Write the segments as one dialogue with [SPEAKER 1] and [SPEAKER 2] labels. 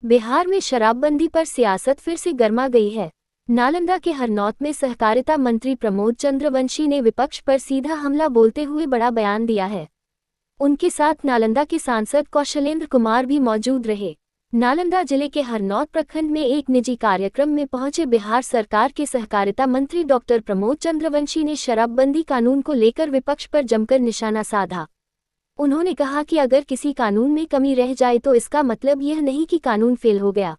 [SPEAKER 1] बिहार में शराबबंदी पर सियासत फिर से गर्मा गई है। नालंदा के हरनौत में सहकारिता मंत्री प्रमोद चंद्रवंशी ने विपक्ष पर सीधा हमला बोलते हुए बड़ा बयान दिया है। उनके साथ नालंदा के सांसद कौशलेंद्र कुमार भी मौजूद रहे। नालंदा जिले के हरनौत प्रखंड में एक निजी कार्यक्रम में पहुंचे बिहार सरकार के सहकारिता मंत्री डॉक्टर प्रमोद चंद्रवंशी ने शराबबंदी कानून को लेकर विपक्ष पर जमकर निशाना साधा। उन्होंने कहा कि अगर किसी कानून में कमी रह जाए तो इसका मतलब यह नहीं कि कानून फेल हो गया।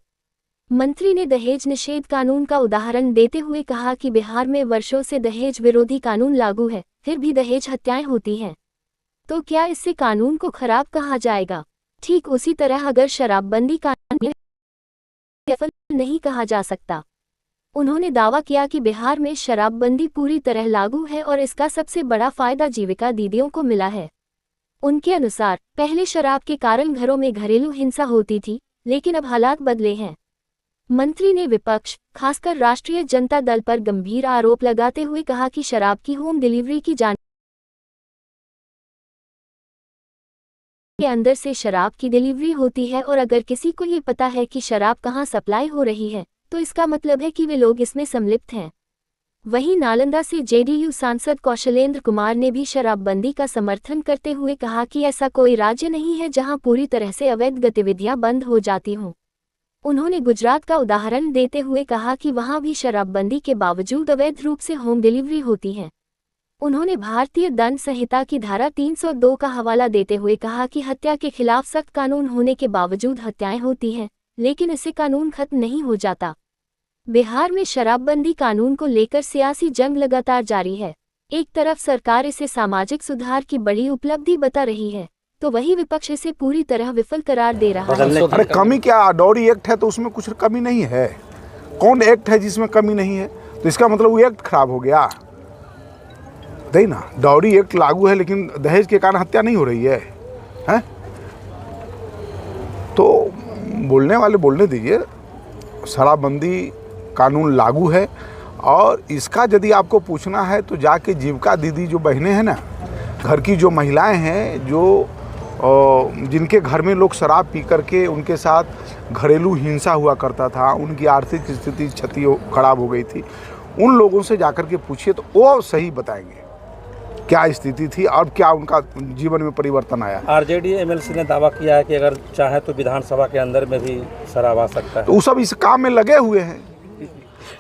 [SPEAKER 1] मंत्री ने दहेज निषेध कानून का उदाहरण देते हुए कहा कि बिहार में वर्षों से दहेज विरोधी कानून लागू है, फिर भी दहेज हत्याएं होती हैं। तो क्या इससे कानून को खराब कहा जाएगा? ठीक उसी तरह अगर शराबबंदी कानून सफल नहीं कहा जा सकता। उन्होंने दावा किया कि बिहार में शराबबंदी पूरी तरह लागू है और इसका सबसे बड़ा फायदा जीविका दीदियों को मिला है। उनके अनुसार पहले शराब के कारण घरों में घरेलू हिंसा होती थी, लेकिन अब हालात बदले हैं। मंत्री ने विपक्ष, खासकर राष्ट्रीय जनता दल पर गंभीर आरोप लगाते हुए कहा कि शराब की होम डिलीवरी की जानकारी के अंदर से शराब की डिलीवरी होती है और अगर किसी को ये पता है कि शराब कहाँ सप्लाई हो रही है तो इसका मतलब है कि वे लोग इसमें संलिप्त हैं। वहीं नालंदा से जेडीयू सांसद कौशलेंद्र कुमार ने भी शराबबंदी का समर्थन करते हुए कहा कि ऐसा कोई राज्य नहीं है जहां पूरी तरह से अवैध गतिविधियां बंद हो जाती हों। उन्होंने गुजरात का उदाहरण देते हुए कहा कि वहां भी शराबबंदी के बावजूद अवैध रूप से होम डिलीवरी होती है। उन्होंने भारतीय दंड संहिता की धारा 302 का हवाला देते हुए कहा कि हत्या के खिलाफ सख्त कानून होने के बावजूद हत्याएं होती हैं, लेकिन इससे कानून खत्म नहीं हो जाता। बिहार में शराबबंदी कानून को लेकर सियासी जंग लगातार जारी है। एक तरफ सरकार इसे सामाजिक सुधार की बड़ी उपलब्धि बता रही है, तो वही विपक्ष इसे पूरी तरह विफल करार दे रहा है।
[SPEAKER 2] अरे कमी क्या? डॉरी एक्ट है तो उसमें कुछ कमी नहीं है। कौन एक्ट है जिसमें कमी नहीं है? तो इसका मतलब वो एक्ट खराब हो गया। नहीं ना, डॉरी एक्ट लागू है लेकिन दहेज के कारण हत्या नहीं हो रही है, हैं? तो बोलने वाले बोलने दीजिए। शराबबंदी कानून लागू है और इसका यदि आपको पूछना है तो जाके जीविका दीदी जो बहनें हैं ना, घर की जो महिलाएं हैं, जो जिनके घर में लोग शराब पी करके उनके साथ घरेलू हिंसा हुआ करता था, उनकी आर्थिक स्थिति खराब हो गई थी, उन लोगों से जाकर के पूछिए तो वो सही बताएंगे क्या स्थिति थी और क्या उनका जीवन में परिवर्तन आया।
[SPEAKER 3] आरजेडी एमएलसी ने दावा किया है कि अगर चाहे तो विधानसभा के अंदर में भी शराब आ सकता है।
[SPEAKER 2] तो वो सब इस काम में लगे हुए हैं।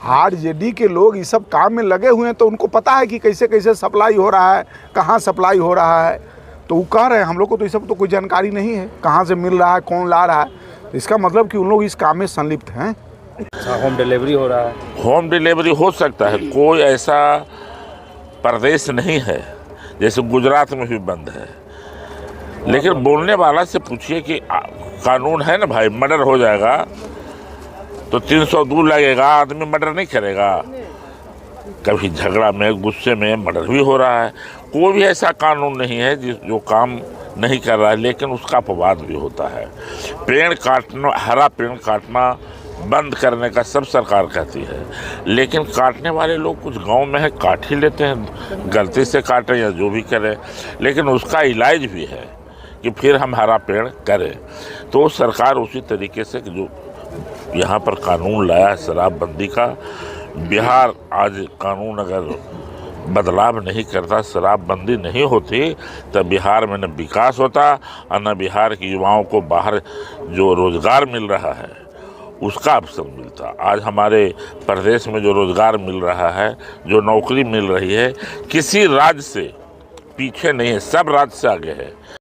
[SPEAKER 2] आरजेडी के लोग इस सब काम में लगे हुए हैं, तो उनको पता है कि कैसे कैसे सप्लाई हो रहा है, कहाँ सप्लाई हो रहा है। तो वो कह रहे हैं, हम लोग को तो ये सब तो कोई जानकारी नहीं है, कहाँ से मिल रहा है, कौन ला रहा है। तो इसका मतलब कि उन लोग इस काम में संलिप्त हैं।
[SPEAKER 3] होम डिलीवरी हो रहा है।
[SPEAKER 4] होम डिलीवरी हो सकता है। कोई ऐसा प्रदेश नहीं है, जैसे गुजरात में भी बंद है। लेकिन बोलने वाला से पूछिए कि कानून है ना भाई, मर्डर हो जाएगा तो 302 लगेगा, आदमी मर्डर नहीं करेगा। कभी झगड़ा में, गुस्से में मर्डर भी हो रहा है। कोई भी ऐसा कानून नहीं है जो काम नहीं कर रहा है, लेकिन उसका अपवाद भी होता है। पेड़ काटना, हरा पेड़ काटना बंद करने का सब सरकार कहती है, लेकिन काटने वाले लोग कुछ गांव में है, काट ही लेते हैं, गलती से काटें या जो भी करें, लेकिन उसका इलाज भी है कि फिर हम हरा पेड़ करें। तो सरकार उसी तरीके से जो यहाँ पर कानून लाया है शराबबंदी का, बिहार आज कानून अगर बदलाव नहीं करता, शराबबंदी नहीं होती, तब बिहार में न विकास होता और न बिहार के युवाओं को बाहर जो रोजगार मिल रहा है उसका अवसर मिलता। आज हमारे प्रदेश में जो रोजगार मिल रहा है, जो नौकरी मिल रही है, किसी राज्य से पीछे नहीं है, सब राज्य से आगे है।